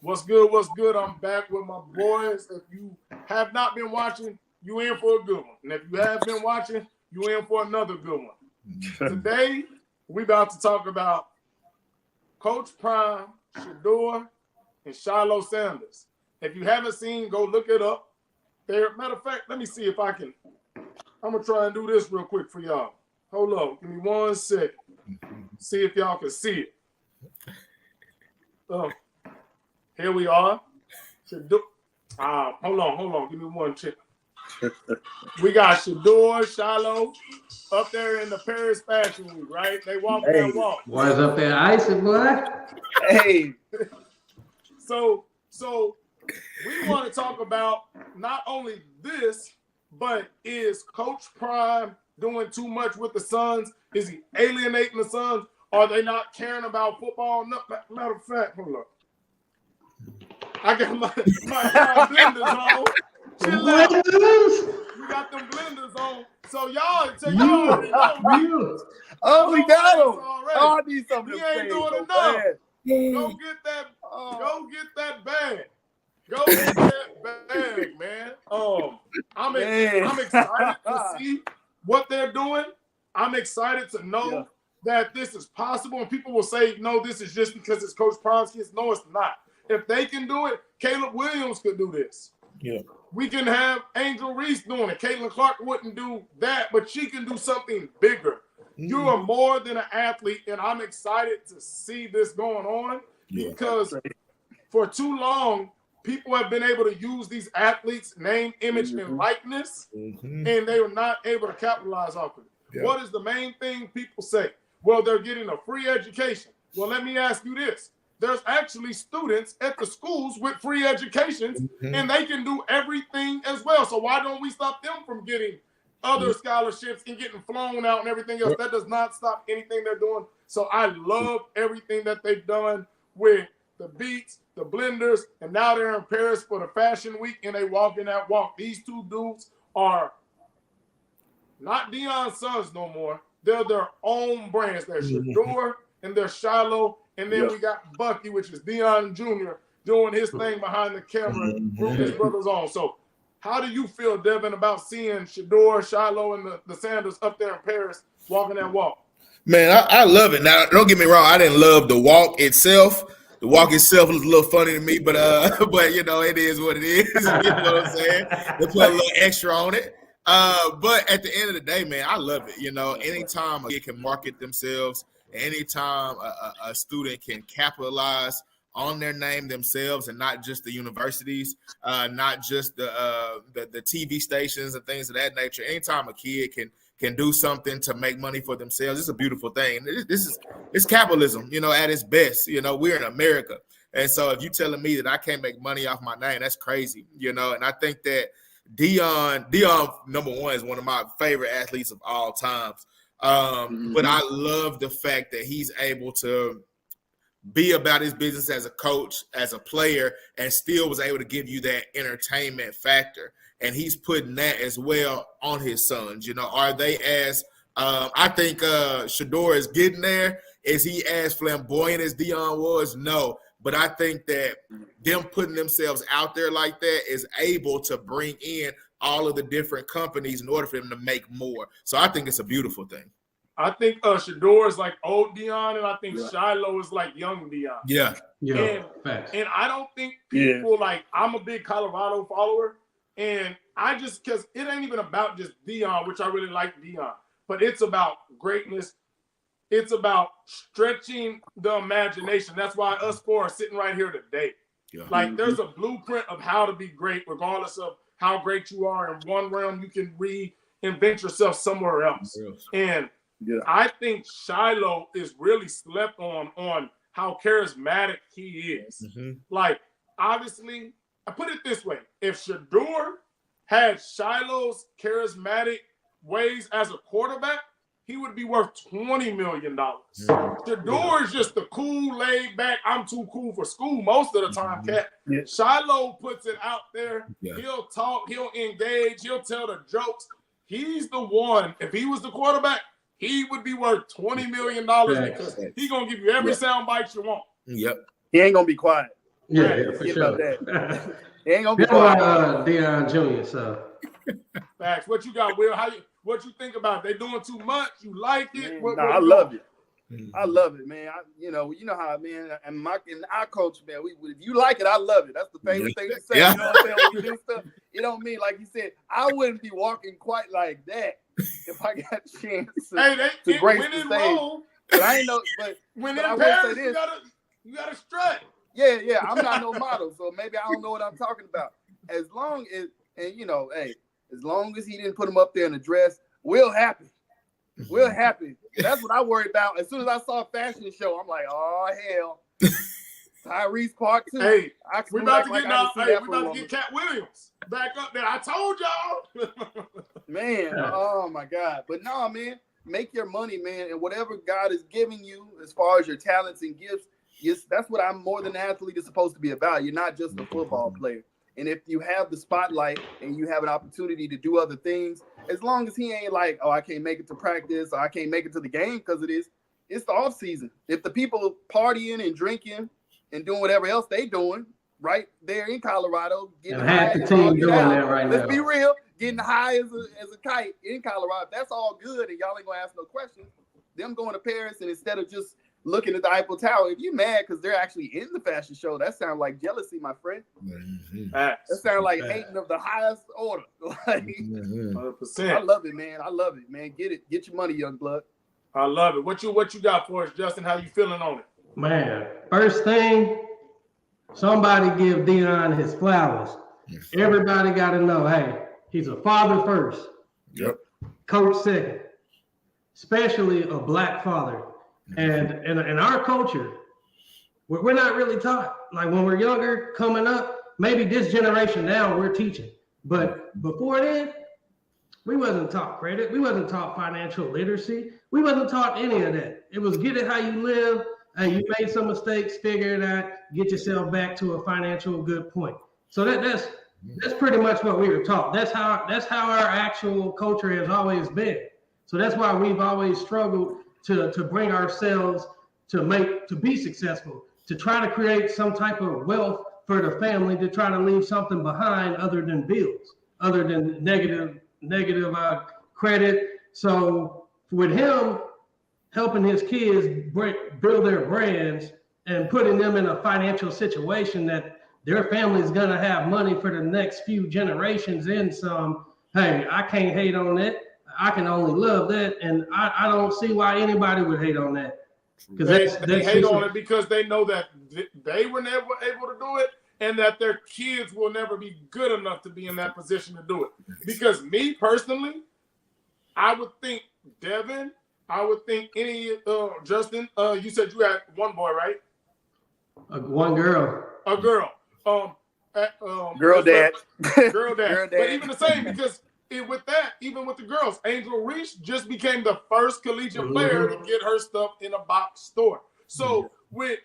What's good? What's good? I'm back with my boys. If you have not been watching, you in for a good one. And if you have been watching, you in for another good one. Today, we about to talk about Coach Prime, Shedeur, and Shiloh Sanders. If you haven't seen, go look it up. There, matter of fact, let me see if I can. I'm gonna try and do this real quick for y'all. Hold on, give me 1 second. See if y'all can see it. Here we are. Hold on. Give me one check. We got Shedeur, Shiloh up there in the Paris Fashion Week, right? They walking that walk. Boys up there icing, boy. Hey. So we want to talk about not only this, but is Coach Prime doing too much with the Suns? Is he alienating the Suns? Are they not caring about football? No, matter of fact, hold up. I got my blenders on. Chill out. We got them blenders on. So y'all already know. Oh, we got them. Oh, I need something. He ain't doing enough. Go get that. Go get that bag. Go get that bag, man. I'm excited to see what they're doing. I'm excited to know that this is possible. And people will say, no, this is just because it's Coach Prime's kids. No, it's not. If they can do it, Caleb Williams could do this. Yeah. We can have Angel Reese doing it. Caitlin Clark wouldn't do that, but she can do something bigger. You are more than an athlete, and I'm excited to see this going on because for too long, people have been able to use these athletes' name, image, and likeness, and they were not able to capitalize off of it. Yeah. What is the main thing people say? Well, they're getting a free education. Well, let me ask you this. There's actually students at the schools with free educations, and they can do everything as well. So why don't we stop them from getting other scholarships and getting flown out and everything else? That does not stop anything they're doing. So I love everything that they've done with the Beats, the Blenders, and now they're in Paris for the Fashion Week, and they walk in that walk. These two dudes are not Deion's sons no more. They're their own brands. They're Shedeur and they're Shiloh. And then we got Bucky, which is Deion Jr., doing his thing behind the camera, rooting his brothers on. So how do you feel, Devin, about seeing Shedeur, Shiloh, and the Sanders up there in Paris walking that walk? Man, I love it. Now, don't get me wrong. I didn't love the walk itself. The walk itself was a little funny to me, but you know, it is what it is. You know what I'm saying? They put a little extra on it. But at the end of the day, man, I love it. You know, anytime a kid can market themselves, anytime a student can capitalize on their name themselves and not just the universities, not just the TV stations and things of that nature. Anytime a kid can do something to make money for themselves, it's a beautiful thing. It's capitalism, you know, at its best. You know, we're in America. And so if you're telling me that I can't make money off my name, that's crazy, you know. And I think that Deion, number one, is one of my favorite athletes of all times. But I love the fact that he's able to be about his business as a coach, as a player, and still was able to give you that entertainment factor. And he's putting that as well on his sons. You know, are they as I think Shedeur is getting there. Is he as flamboyant as Deion was? No. But I think that them putting themselves out there like that is able to bring in all of the different companies in order for them to make more. So I think it's a beautiful thing. I think Shedeur is like old Deion, and I think Shiloh is like young Deion. Yeah. And I don't think people like, I'm a big Colorado follower, and because it ain't even about just Deion, which I really like Deion, but it's about greatness. It's about stretching the imagination. That's why us four are sitting right here today. Yeah. Like, there's a blueprint of how to be great, regardless of how great you are. In one realm, you can reinvent yourself somewhere else. And I think Shiloh is really slept on how charismatic he is. Like, obviously, I put it this way. If Shedeur had Shiloh's charismatic ways as a quarterback, he would be worth $20 million. Shedeur is just the cool, laid back, I'm too cool for school most of the time, cat. Shiloh puts it out there. He'll talk, he'll engage, he'll tell the jokes. He's the one. If he was the quarterback, he would be worth $20 million because he's going to give you every sound bite you want. He ain't going to be quiet. Yeah, for Forget sure. about that. It ain't gonna be That's why fun. Deion Jr. So Facts. What you got, Will? What you think about it? They doing too much? You like it? Man, What I you love doing? it. I love it, man. You know how, man, and in our culture, man, if you like it, I love it. That's the favorite thing to say. Yeah. You know what I'm saying? When we do stuff, it don't mean, like you said, I wouldn't be walking quite like that if I got a chance Hey, to grace when the in stage. Rome, But I ain't know, but when but in I will say Paris, this. you gotta strut. Yeah, I'm not no model, so maybe I don't know what I'm talking about. As long as, and you know, hey, as long as he didn't put him up there in a dress, we're happy. We're happy. That's what I worry about. As soon as I saw a fashion show, I'm like, oh hell. Tyrese Part 2. Hey, we about to like get now. Hey, we about to get Cat Williams back up there. I told y'all. Man, oh my God. But no, man, make your money, man, and whatever God is giving you as far as your talents and gifts, yes, that's what I'm more than an athlete is supposed to be about. You're not just a football player. And if you have the spotlight and you have an opportunity to do other things, as long as he ain't like, oh, I can't make it to practice or I can't make it to the game because it's the off season. If the people partying and drinking and doing whatever else they doing right there in Colorado, getting and high, half the team doing that right now. let's be real, getting high as a kite in Colorado, if that's all good and y'all ain't gonna ask no questions. Them going to Paris and instead of just looking at the Eiffel Tower, if you mad because they're actually in the fashion show, that sounds like jealousy, my friend. That sounds like hating of the highest order. Like, 100%. I love it, man. I love it, man. Get it. Get your money, young blood. I love it. What you got for us, Justin? How you feeling on it? man, first thing, somebody give Deion his flowers. Everybody got to know, hey, he's a father first. Yep. Coach second, especially a black father. And in our culture, we're not really taught. Like when we're younger, coming up, maybe this generation now we're teaching. But before then, we wasn't taught credit. We wasn't taught financial literacy. We wasn't taught any of that. It was get it how you live, and you made some mistakes, figure it out, get yourself back to a financial good point. So that's pretty much what we were taught. That's how our actual culture has always been. So that's why we've always struggled to bring ourselves to be successful, to try to create some type of wealth for the family, to try to leave something behind other than bills, other than negative credit. So with him helping his kids build their brands and putting them in a financial situation that their family is going to have money for the next few generations and some, hey, I can't hate on it. I can only love that, and I don't see why anybody would hate on that. Because they hate on it because they know that they were never able to do it, and that their kids will never be good enough to be in that position to do it. Because me personally, I would think Devin, I would think any Justin. You said you had one boy, right? One girl. A girl. Girl dad. Girl dad. But even the same, because with that, even with the girls, Angel Reese just became the first collegiate player to get her stuff in a box store. So with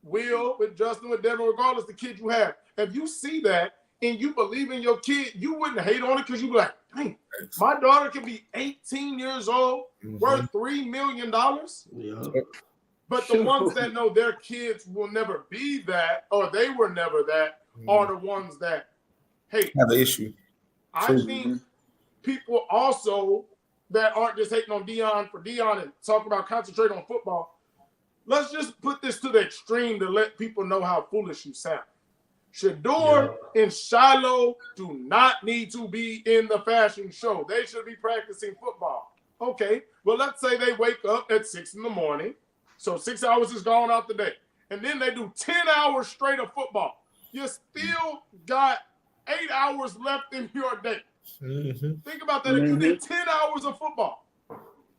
Will, with Justin, with Devin, regardless the kid you have, if you see that and you believe in your kid, you wouldn't hate on it because you'd be like, dang, my daughter can be 18 years old, worth $3 million. Yeah. But the ones that know their kids will never be that, or they were never that, are the ones that hate. Have an issue. I think people also that aren't just hating on Deion for Deion and talk about concentrating on football. Let's just put this to the extreme to let people know how foolish you sound. Shador and Shiloh do not need to be in the fashion show. They should be practicing football. Okay, well, let's say they wake up at 6 a.m. So 6 hours is gone out the day. And then they do 10 hours straight of football. You still got 8 hours left in your day. Think about that. If you did 10 hours of football,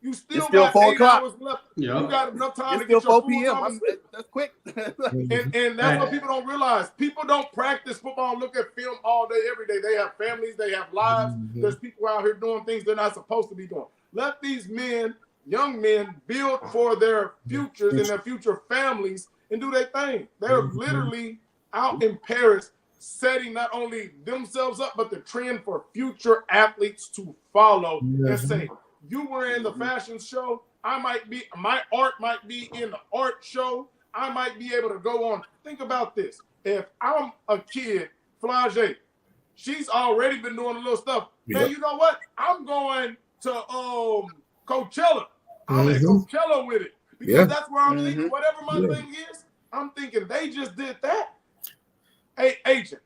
you still got 8 hours left. Yeah. You got enough time It's to get still your 4 food. p.m. That's quick. And that's what people don't realize. People don't practice football and look at film all day, every day. They have families. They have lives. There's people out here doing things they're not supposed to be doing. Let these men, young men, build for their futures and their future families and do their thing. They're literally out in Paris setting not only themselves up, but the trend for future athletes to follow and say, you were in the fashion show. My art might be in the art show. I might be able to go on. Think about this. If I'm a kid, Flage, she's already been doing a little stuff. Hey, you know what? I'm going to Coachella. I'm at Coachella with it. Because that's where I'm thinking, whatever my thing is, I'm thinking they just did that. Hey, agent,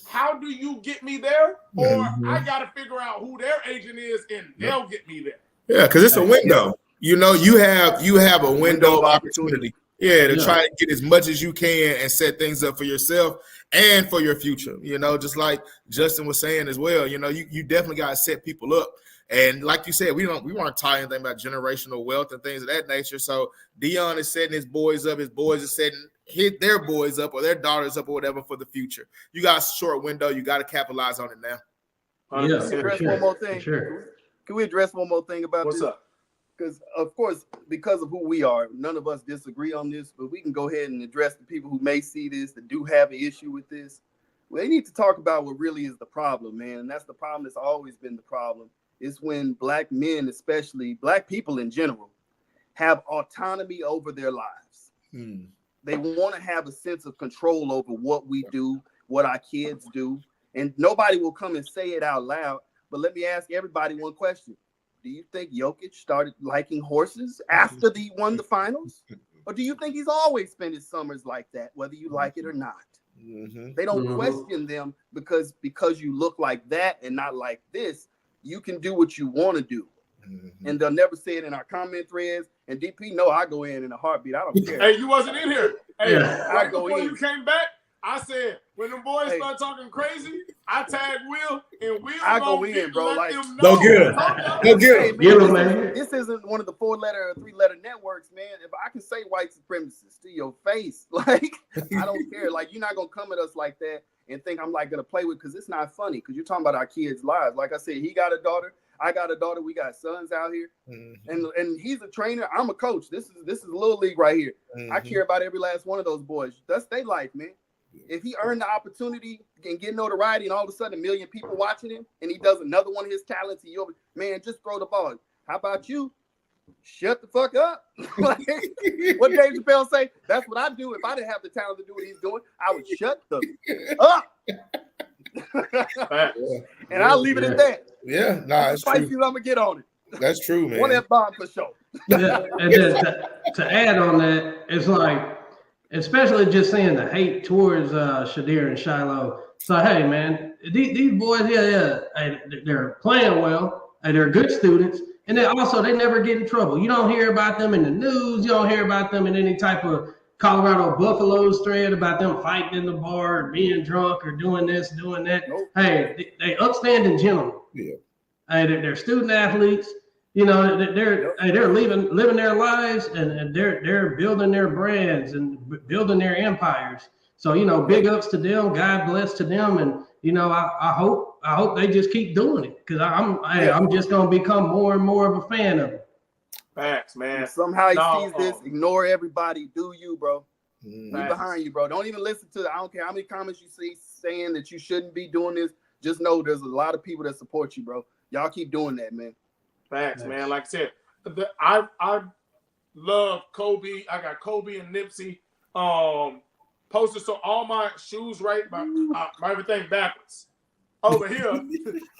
how do you get me there? Or I got to figure out who their agent is and they'll get me there. Yeah, because it's a window. You know, you have a window of opportunity. Yeah, to try to get as much as you can and set things up for yourself and for your future. You know, just like Justin was saying as well. You know, you definitely got to set people up. And like you said, we weren't taught anything about generational wealth and things of that nature. So Dion is setting his boys up. His boys are setting their boys up or their daughters up or whatever for the future. You got a short window. You got to capitalize on it now. Yeah, one more thing. Sure. Can we address one more thing about What's this? up? Because, of course, because of who we are, none of us disagree on this, but we can go ahead and address the people who may see this, that do have an issue with this. Well, they need to talk about what really is the problem, man. And that's the problem that's always been the problem. It's when black men, especially black people in general, have autonomy over their lives. They want to have a sense of control over what we do, what our kids do. And nobody will come and say it out loud. But let me ask everybody one question. Do you think Jokic started liking horses after he won the finals? Or do you think he's always spent his summers like that, whether you like it or not? They don't question them because you look like that and not like this. You can do what you want to do. And they'll never say it in our comment threads. And DP, no, I go in a heartbeat. I don't care. Hey, you wasn't in here. Hey, I go before in. you came back, I said, when the boys start talking crazy, I tag Will, and Will I go in, bro. Like, go get him. Go get him. Get him, man. This isn't one of the 4-letter or 3-letter networks, man. If I can say white supremacists to your face, like, I don't care. Like, you're not going to come at us like that and think I'm like going to play with, because it's not funny, because you're talking about our kids' lives. Like I said, he got a daughter. I got a daughter. We got sons out here. And he's a trainer. I'm a coach. This is Little League right here. I care about every last one of those boys. That's their life, man. If he earned the opportunity and get notoriety and all of a sudden 1 million people watching him and he does another one of his talents, and you'll, man, just throw the ball. How about you? Shut the fuck up. Like, what Dave Chappelle say? That's what I do. If I didn't have the talent to do what he's doing, I would shut the up. And I'll leave it at that. Yeah, that's true. I'm gonna get on it. That's true, man. One F-bomb for sure. Yeah, and then to add on that, it's like, especially just seeing the hate towards Shadir and Shiloh. So, hey, man, these boys, they're playing well, and they're good students, and then also they never get in trouble. You don't hear about them in the news. You don't hear about them in any type of Colorado Buffaloes thread about them fighting in the bar or being drunk or doing this, doing that. Nope. Hey, they upstanding gentlemen. Yeah. Hey, they're student athletes. You know, they're living their lives, and they're building their brands and building their empires. So, you know, big ups to them. God bless to them, and you know, I hope they just keep doing it, because I'm just gonna become more and more of a fan of it. Facts, man. If somehow he sees this, ignore everybody. Do you, bro? Be behind you, bro. Don't even listen to I don't care how many comments you see saying that you shouldn't be doing this. Just know there's a lot of people that support you, bro. Y'all keep doing that, man. Facts, man. Like I said, I love Kobe. I got Kobe and Nipsey posted. So all my shoes right, my everything backwards. Over here,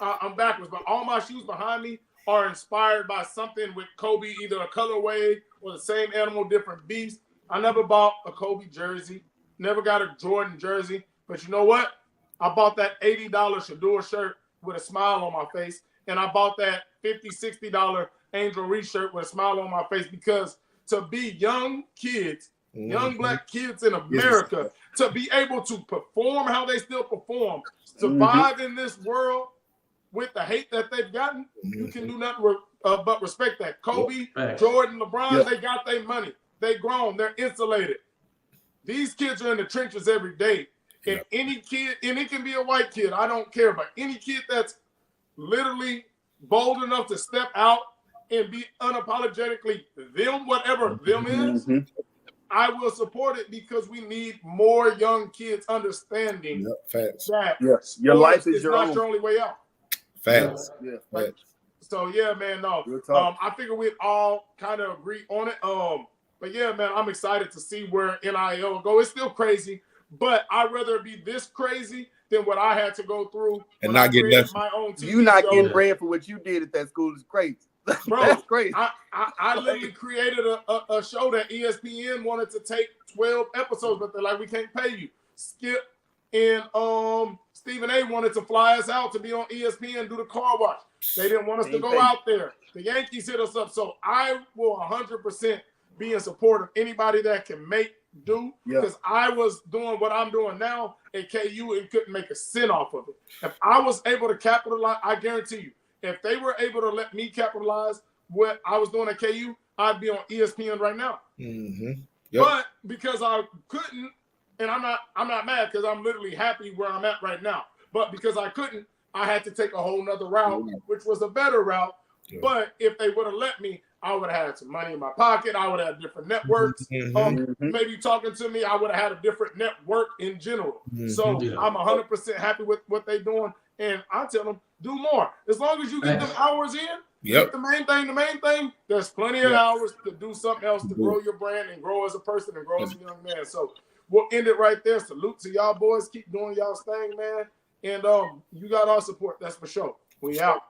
I'm backwards, but all my shoes behind me are inspired by something with Kobe, either a colorway or the same animal, different beast. I never bought a Kobe jersey, never got a Jordan jersey, but you know what? I bought that $80 Shador shirt with a smile on my face, and I bought that $50, $60 Angel Reese shirt with a smile on my face, because to be young kids, young black kids in America, to be able to perform how they still perform, survive in this world with the hate that they've gotten, you can do nothing but respect that. Kobe, Jordan, LeBron, they got their money. They grown. They're insulated. These kids are in the trenches every day. And any kid, and it can be a white kid, I don't care, but any kid that's literally bold enough to step out and be unapologetically them, whatever them is, I will support it, because we need more young kids understanding that your life is not your only way out. Facts. So yeah, man, no. I figure we'd all kind of agree on it. But yeah, man, I'm excited to see where NIL go. It's still crazy, but I'd rather it be this crazy than what I had to go through And when not I get created nothing. my own TV You not show. getting bread for what you did at that school is crazy. Bro, That's crazy. I literally created a show that ESPN wanted to take 12 episodes, but they're like, we can't pay you. Skip and Stephen A wanted to fly us out to be on ESPN and do the car wash. They didn't want us to go out there. The Yankees hit us up. So I will 100% be in support of anybody that can do, because I was doing what I'm doing now at KU and couldn't make a cent off of it. If I was able to capitalize, I guarantee you, if they were able to let me capitalize what I was doing at KU, I'd be on ESPN right now. Mm-hmm. But because I couldn't, and I'm not mad because I'm literally happy where I'm at right now. But because I couldn't, I had to take a whole nother route, which was a better route. Yeah. But if they would have let me, I would have had some money in my pocket. I would have had different networks. Maybe talking to me, I would have had a different network in general. So I'm 100% happy with what they're doing. And I tell them, do more. As long as you get them hours in, Yep. the main thing, there's plenty of hours to do something else to grow your brand and grow as a person and grow as a young man. So we'll end it right there. Salute to y'all boys. Keep doing y'all's thing, man. And you got our support. That's for sure. We out.